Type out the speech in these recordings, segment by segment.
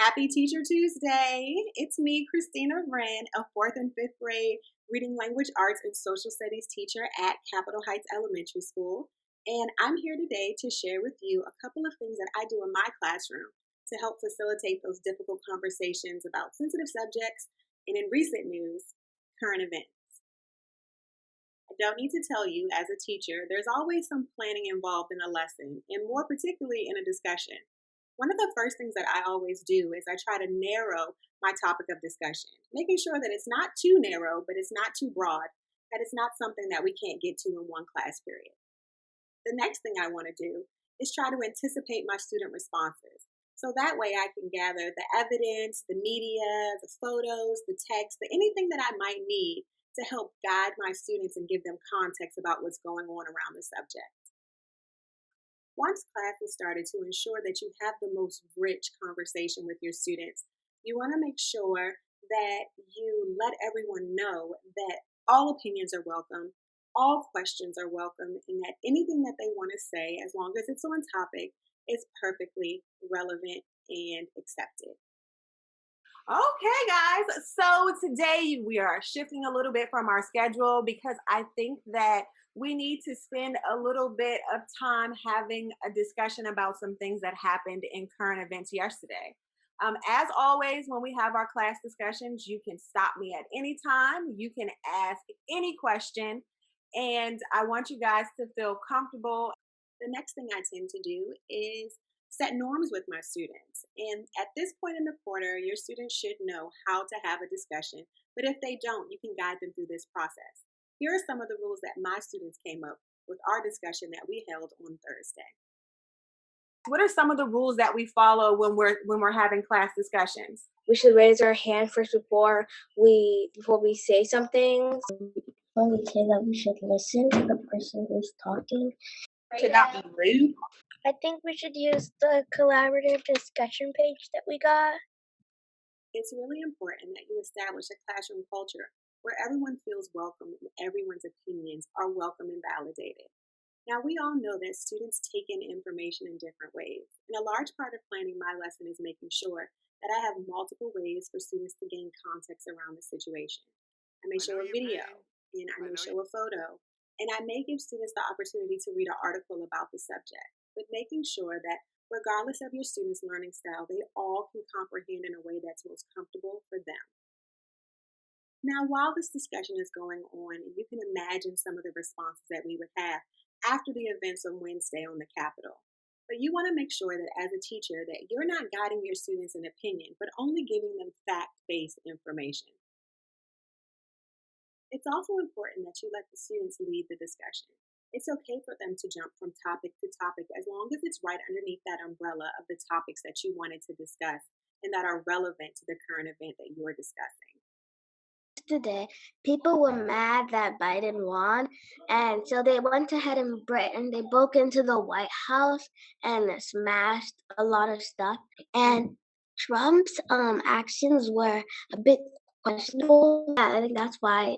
Happy Teacher Tuesday! It's me, Christina Wren, a 4th and 5th grade reading language arts and social studies teacher at Capitol Heights Elementary School. And I'm here today to share with you a couple of things that I do in my classroom to help facilitate those difficult conversations about sensitive subjects and, in recent news, current events. I don't need to tell you, as a teacher, there's always some planning involved in a lesson, and more particularly in a discussion. One of the first things that I always do is I try to narrow my topic of discussion, making sure that it's not too narrow, but it's not too broad, that it's not something that we can't get to in one class period. The next thing I want to do is try to anticipate my student responses. So that way I can gather the evidence, the media, the photos, the text, anything that I might need to help guide my students and give them context about what's going on around the subject. Once class is started, to ensure that you have the most rich conversation with your students, you want to make sure that you let everyone know that all opinions are welcome, all questions are welcome, and that anything that they want to say, as long as it's on topic, is perfectly relevant and accepted. Okay, guys. So today we are shifting a little bit from our schedule because I think that we need to spend a little bit of time having a discussion about some things that happened in current events yesterday. As always, when we have our class discussions, you can stop me at any time. You can ask any question, and I want you guys to feel comfortable. The next thing I tend to do is set norms with my students. And at this point in the quarter, your students should know how to have a discussion. But if they don't, you can guide them through this process. Here are some of the rules that my students came up with our discussion that we held on Thursday. What are some of the rules that we follow when we're having class discussions? We should raise our hand first before we say something. When we say that, we should listen to the person who's talking. Should not be rude. I think we should use the collaborative discussion page that we got. It's really important that you establish a classroom culture where everyone feels welcome and everyone's opinions are welcome and validated. Now, we all know that students take in information in different ways, and a large part of planning my lesson is making sure that I have multiple ways for students to gain context around the situation. I may show a video, and I may show a photo, and I may give students the opportunity to read an article about the subject, but making sure that regardless of your students' learning style, they all can comprehend in a way that's most comfortable for them. Now, while this discussion is going on, and you can imagine some of the responses that we would have after the events on Wednesday on the Capitol. But you want to make sure that as a teacher that you're not guiding your students in opinion, but only giving them fact-based information. It's also important that you let the students lead the discussion. It's okay for them to jump from topic to topic as long as it's right underneath that umbrella of the topics that you wanted to discuss and that are relevant to the current event that you're discussing. Today, people were mad that Biden won, and so they went ahead and they broke into the White House and smashed a lot of stuff. And Trump's actions were a bit questionable. I think that's why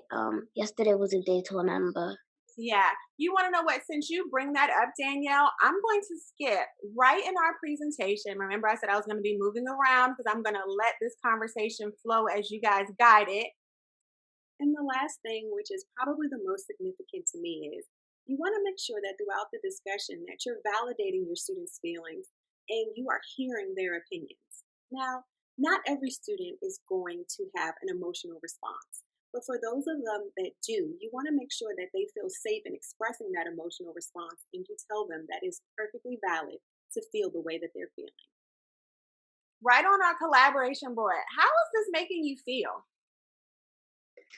yesterday was a day to remember. Yeah. You want to know what? Since you bring that up, Danielle, I'm going to skip right in our presentation. Remember, I said I was going to be moving around because I'm going to let this conversation flow as you guys guide it. And the last thing, which is probably the most significant to me, is you want to make sure that throughout the discussion that you're validating your students' feelings and you are hearing their opinions. Now, not every student is going to have an emotional response, but for those of them that do, you want to make sure that they feel safe in expressing that emotional response, and you tell them that it's perfectly valid to feel the way that they're feeling. Right on our collaboration board, how is this making you feel?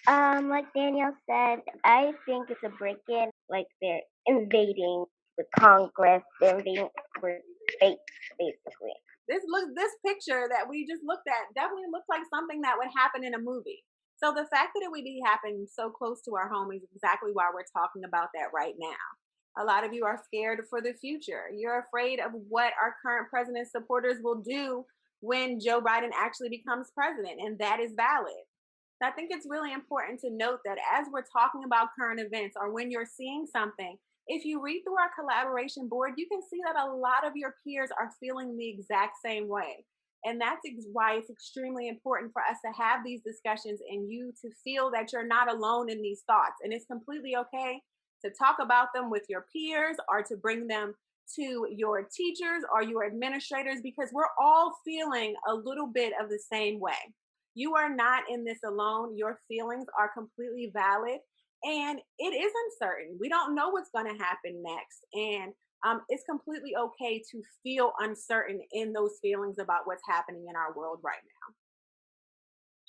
Like Danielle said, I think it's a break-in. Like they're invading the Congress, they're invading with states, basically. This picture that we just looked at definitely looks like something that would happen in a movie. So the fact that it would be happening so close to our home is exactly why we're talking about that right now. A lot of you are scared for the future. You're afraid of what our current president's supporters will do when Joe Biden actually becomes president, and that is valid. I think it's really important to note that as we're talking about current events or when you're seeing something, if you read through our collaboration board, you can see that a lot of your peers are feeling the exact same way. And that's why it's extremely important for us to have these discussions and you to feel that you're not alone in these thoughts. And it's completely okay to talk about them with your peers or to bring them to your teachers or your administrators, because we're all feeling a little bit of the same way. You are not in this alone. Your feelings are completely valid and it is uncertain. We don't know what's going to happen next. And it's completely okay to feel uncertain in those feelings about what's happening in our world right now.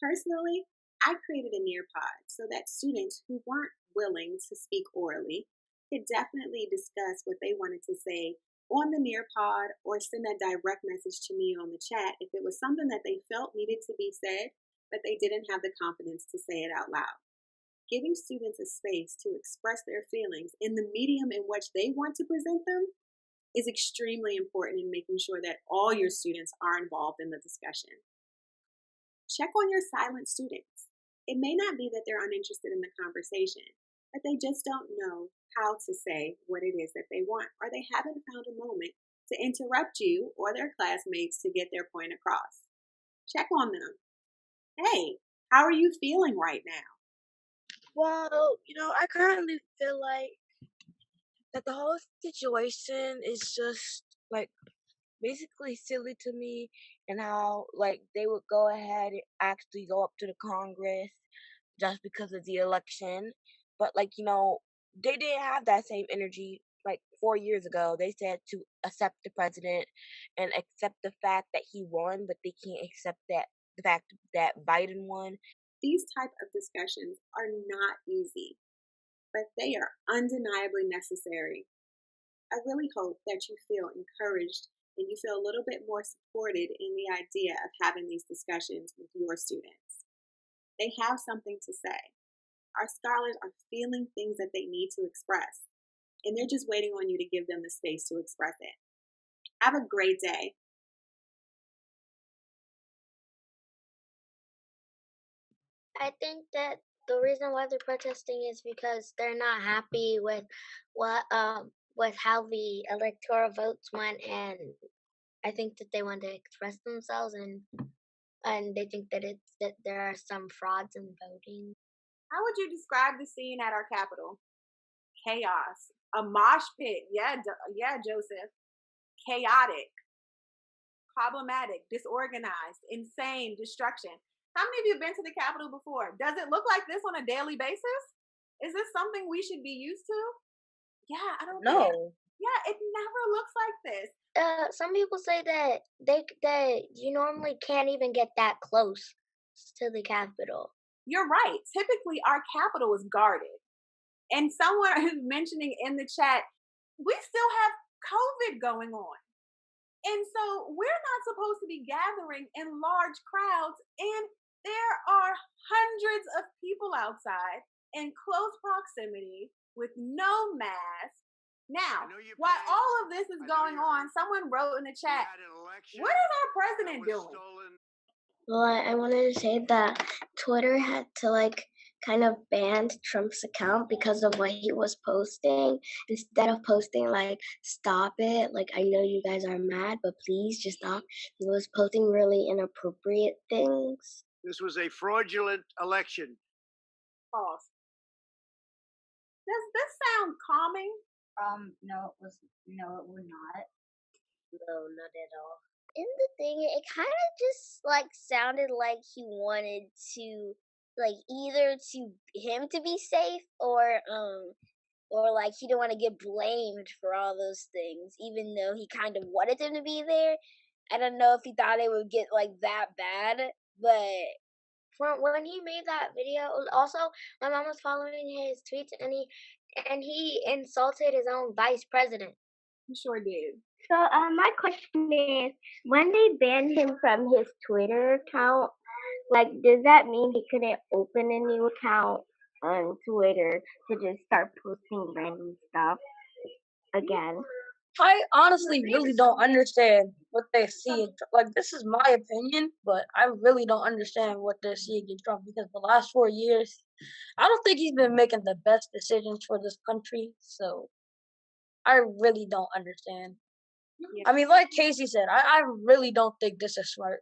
Personally, I created a Nearpod so that students who weren't willing to speak orally could definitely discuss what they wanted to say on the Nearpod or send a direct message to me on the chat if it was something that they felt needed to be said, but they didn't have the confidence to say it out loud. Giving students a space to express their feelings in the medium in which they want to present them is extremely important in making sure that all your students are involved in the discussion. Check on your silent students. It may not be that they're uninterested in the conversation, but they just don't know how to say what it is that they want, or they haven't found a moment to interrupt you or their classmates to get their point across. Check on them. Hey, how are you feeling right now? Well, I currently feel like that the whole situation is just like basically silly to me, and how like they would go ahead and actually go up to the Congress just because of the election. But they didn't have that same energy like 4 years ago. They said to accept the president and accept the fact that he won, but they can't accept that the fact that Biden won. These type of discussions are not easy, but they are undeniably necessary. I really hope that you feel encouraged and you feel a little bit more supported in the idea of having these discussions with your students. They have something to say. Our scholars are feeling things that they need to express, and they're just waiting on you to give them the space to express it. Have a great day. I think that the reason why they're protesting is because they're not happy with what with how the electoral votes went, and I think that they want to express themselves, and they think that there are some frauds in voting. How would you describe the scene at our Capitol? Chaos, a mosh pit. Yeah, yeah, Joseph. Chaotic, problematic, disorganized, insane, destruction. How many of you have been to the Capitol before? Does it look like this on a daily basis? Is this something we should be used to? Yeah, I don't think. No. Yeah, it never looks like this. Some people say that that you normally can't even get that close to the Capitol. You're right. Typically, our Capitol is guarded. And someone is mentioning in the chat, we still have COVID going on. And so we're not supposed to be gathering in large crowds. And there are hundreds of people outside in close proximity with no mask. Now, while all of this is going on, someone wrote in the chat, what is our president doing? Well, I wanted to say that Twitter had to kind of ban Trump's account because of what he was posting. Instead of posting stop it, I know you guys are mad, but please just stop. He was posting really inappropriate things. This was a fraudulent election. Pause. Does this sound calming? No, it would not. No, not at all. In the thing, it kind of just sounded like he wanted to either to him to be safe or he didn't want to get blamed for all those things, even though he kind of wanted him to be there. I don't know if he thought it would get that bad, but from when he made that video, also my mom was following his tweets, and he insulted his own vice president. He sure did. So my question is, when they banned him from his Twitter account, does that mean he couldn't open a new account on Twitter to just start posting random stuff again? I honestly really don't understand what they see. This is my opinion, but I really don't understand what they're seeing in Trump, because the last 4 years, I don't think he's been making the best decisions for this country. So I really don't understand. Yeah. I mean, like Casey said, I really don't think this is smart.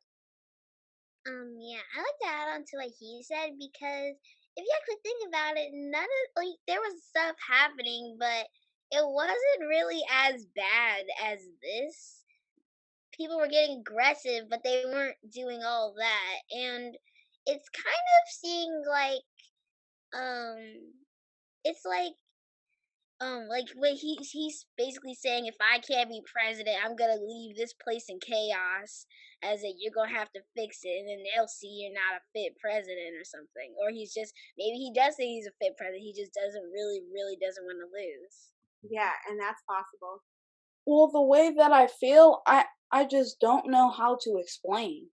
Yeah, I like to add on to what he said because if you actually think about it, none of there was stuff happening, but it wasn't really as bad as this. People were getting aggressive, but they weren't doing all that, and it's kind of seeing um, it's like when he's basically saying if I can't be president, I'm gonna leave this place in chaos. As in, you're gonna have to fix it, and then they'll see you're not a fit president or something. Or he's just maybe he does think he's a fit president. He just doesn't really doesn't want to lose. Yeah, and that's possible. Well, the way that I feel, I just don't know how to explain.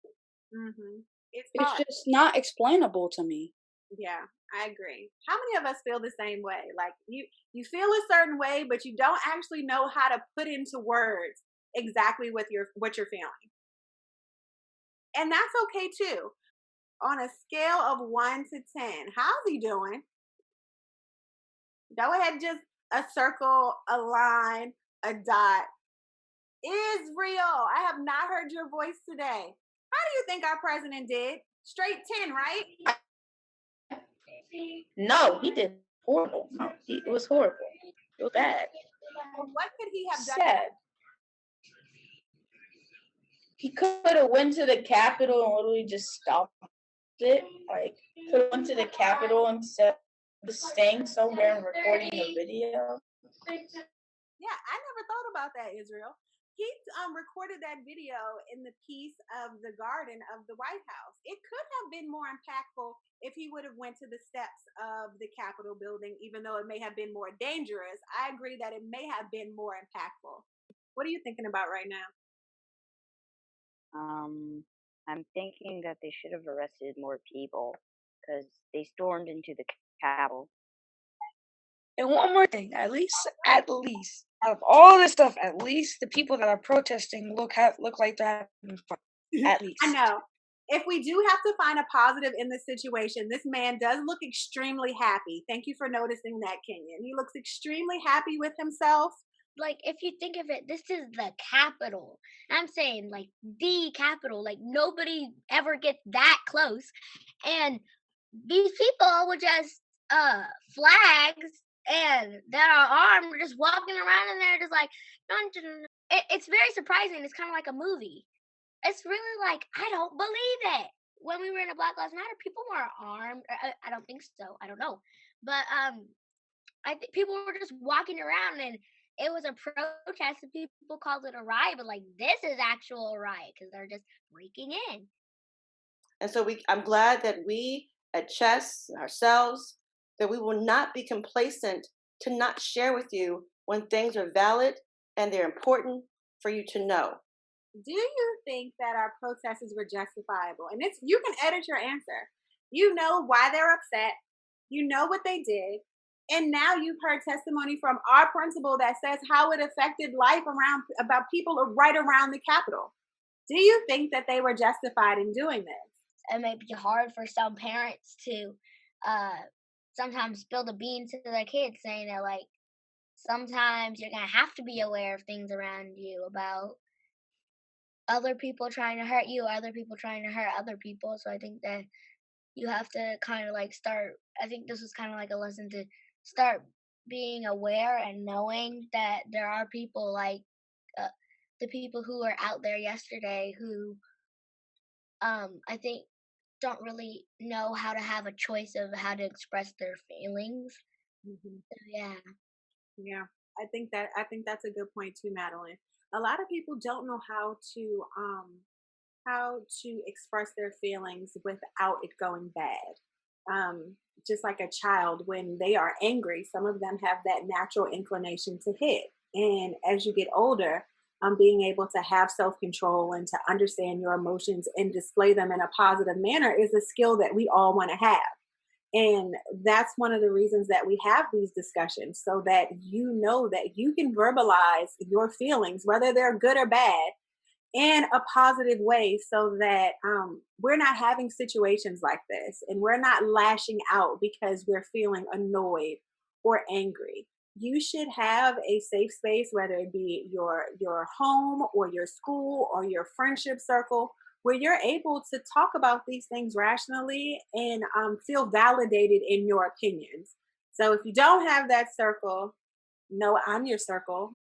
It's It's hard. just not explainable to me. Yeah, I agree. How many of us feel the same way? Like you feel a certain way, but you don't actually know how to put into words exactly what you're feeling. And that's okay too. On a scale of 1 to 10, how's he doing? Go ahead, just a circle, a line, a dot. Israel, I have not heard your voice today. How do you think our president did? Straight 10, right? No, he did horrible. No, it was horrible. It was bad. What could he have done? Sad. He could have went to the Capitol and literally just stopped it. Like, could have went to the Capitol instead of staying somewhere and recording a video. Yeah, I never thought about that, Israel. He recorded that video in the piece of the garden of the White House. It could have been more impactful if he would have went to the steps of the Capitol building, even though it may have been more dangerous. I agree that it may have been more impactful. What are you thinking about right now? I'm thinking that they should have arrested more people because they stormed into the Capitol. And one more thing, at least, out of all this stuff, at least the people that are protesting look like they're having fun. At least. I know. If we do have to find a positive in this situation, this man does look extremely happy. Thank you for noticing that, Kenyon. He looks extremely happy with himself. Like if you think of it, this is the capital. I'm saying like the capital. Like nobody ever gets that close, and these people were just flags and that are armed, just walking around in there, just like dun, dun, dun. It's very surprising. It's kind of like a movie. It's really like I don't believe it. When we were in a Black Lives Matter, people weren't armed. I don't think so. I don't know, but I think people were just walking around and it was a protest and people called it a riot, but like this is actual riot because they're just breaking in. And so I'm glad that we at Chess ourselves, that we will not be complacent to not share with you when things are valid and they're important for you to know. Do you think that our protesters were justifiable? And you can edit your answer. You know why they're upset. You know what they did. And now you've heard testimony from our principal that says how it affected life about people right around the Capitol. Do you think that they were justified in doing this? It may be hard for some parents to sometimes spill the beans to their kids, saying that like sometimes you're gonna have to be aware of things around you about other people trying to hurt you, or other people trying to hurt other people. So I think that you have to kind of like start. I think this was kind of like a lesson to start being aware and knowing that there are people like the people who were out there yesterday who I think don't really know how to have a choice of how to express their feelings. Mm-hmm. So, yeah, I think that's a good point too, Madeline. A lot of people don't know how to express their feelings without it going bad. Just like a child, when they are angry, some of them have that natural inclination to hit. And as you get older, being able to have self-control and to understand your emotions and display them in a positive manner is a skill that we all want to have. And that's one of the reasons that we have these discussions, so that you know that you can verbalize your feelings, whether they're good or bad, in a positive way, so that we're not having situations like this and we're not lashing out because we're feeling annoyed or angry. you should have a safe space, whether it be your home or your school or your friendship circle, where you're able to talk about these things rationally and feel validated in your opinions. So if you don't have that circle, know I'm your circle.